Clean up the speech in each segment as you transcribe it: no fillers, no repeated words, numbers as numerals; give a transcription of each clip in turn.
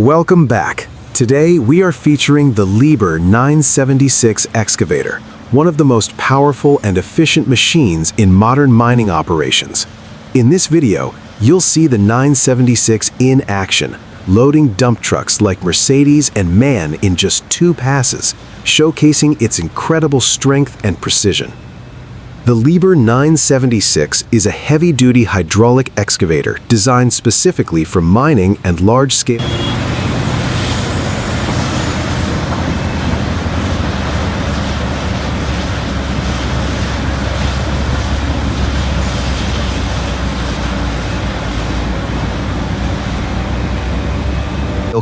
Welcome back. Today we are featuring the Liebherr 976 excavator, one of the most powerful and efficient machines in modern mining operations. In this video, you'll see the 976 in action, loading dump trucks like Mercedes and MAN in just 2 passes, showcasing its incredible strength and precision. The Liebherr 976 is a heavy-duty hydraulic excavator designed specifically for mining and large-scale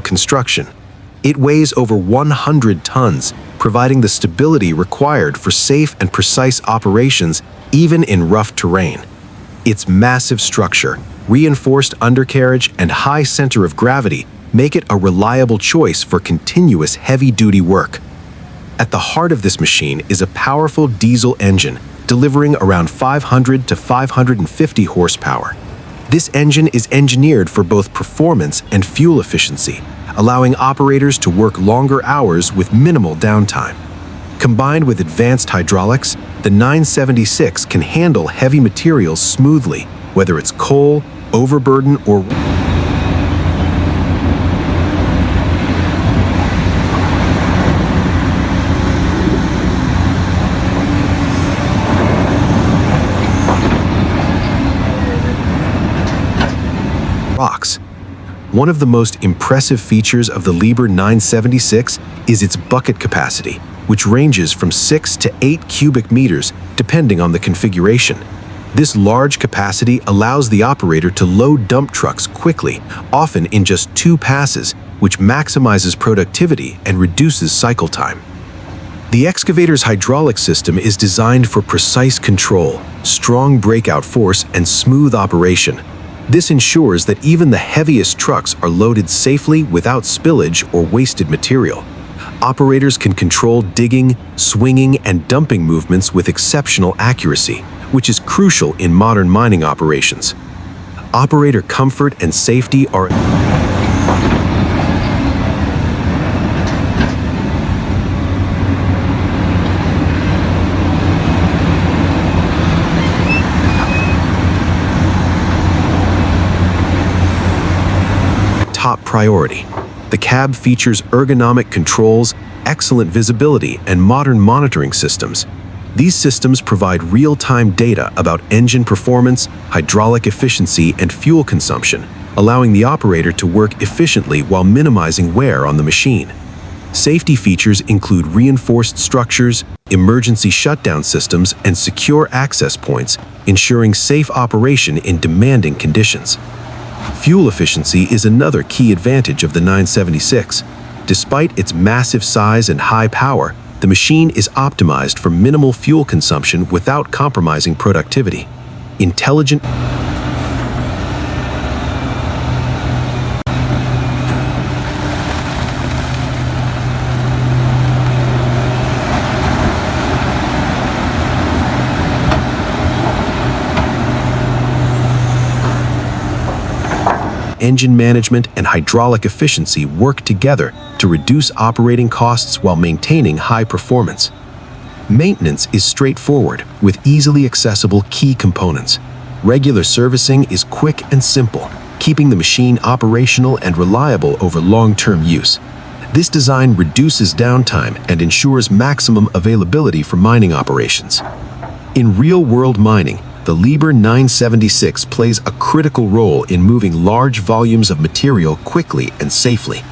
construction. It weighs over 100 tons, providing the stability required for safe and precise operations even in rough terrain. Its massive structure, reinforced undercarriage, and high center of gravity make it a reliable choice for continuous heavy-duty work. At the heart of this machine is a powerful diesel engine, delivering around 500 to 550 horsepower. This engine is engineered for both performance and fuel efficiency, allowing operators to work longer hours with minimal downtime. Combined with advanced hydraulics, the 976 can handle heavy materials smoothly, whether it's coal, overburden, or rocks. One of the most impressive features of the Liebherr 976 is its bucket capacity, which ranges from 6 to 8 cubic meters depending on the configuration. This large capacity allows the operator to load dump trucks quickly, often in just 2 passes, which maximizes productivity and reduces cycle time. The excavator's hydraulic system is designed for precise control, strong breakout force, and smooth operation. This ensures that even the heaviest trucks are loaded safely without spillage or wasted material. Operators can control digging, swinging, and dumping movements with exceptional accuracy, which is crucial in modern mining operations. Operator comfort and safety are top priority. The cab features ergonomic controls, excellent visibility, and modern monitoring systems. These systems provide real-time data about engine performance, hydraulic efficiency, and fuel consumption, allowing the operator to work efficiently while minimizing wear on the machine. Safety features include reinforced structures, emergency shutdown systems, and secure access points, ensuring safe operation in demanding conditions. Fuel efficiency is another key advantage of the 976. Despite its massive size and high power, the machine is optimized for minimal fuel consumption without compromising productivity. Intelligent 'engine management and hydraulic efficiency work together to reduce operating costs while maintaining high performance. Maintenance is straightforward, with easily accessible key components. Regular servicing is quick and simple, keeping the machine operational and reliable over long-term use. This design reduces downtime and ensures maximum availability for mining operations. In real-world mining, the Liebherr 976 plays a critical role in moving large volumes of material quickly and safely.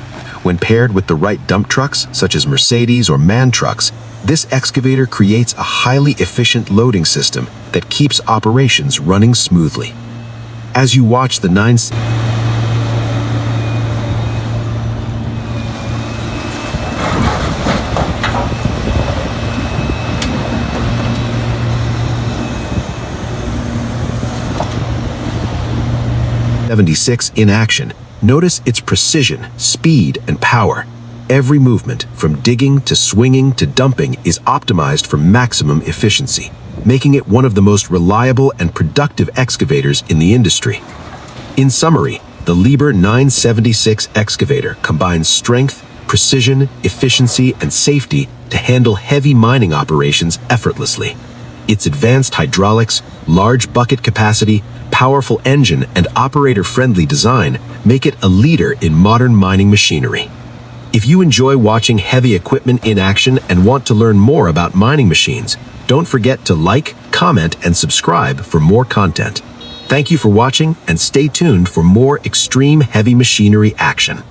When paired with the right dump trucks, such as Mercedes or MAN trucks, this excavator creates a highly efficient loading system that keeps operations running smoothly. As you watch the 976 in action, notice its precision, speed, and power. Every movement, from digging to swinging to dumping, is optimized for maximum efficiency, making it one of the most reliable and productive excavators in the industry. In summary, The Liebherr 976 excavator combines strength, precision, efficiency, and safety to handle heavy mining operations effortlessly. Its advanced hydraulics, large bucket capacity, powerful engine, and operator-friendly design make it a leader in modern mining machinery. If you enjoy watching heavy equipment in action and want to learn more about mining machines, don't forget to like, comment, and subscribe for more content. Thank you for watching, and stay tuned for more extreme heavy machinery action.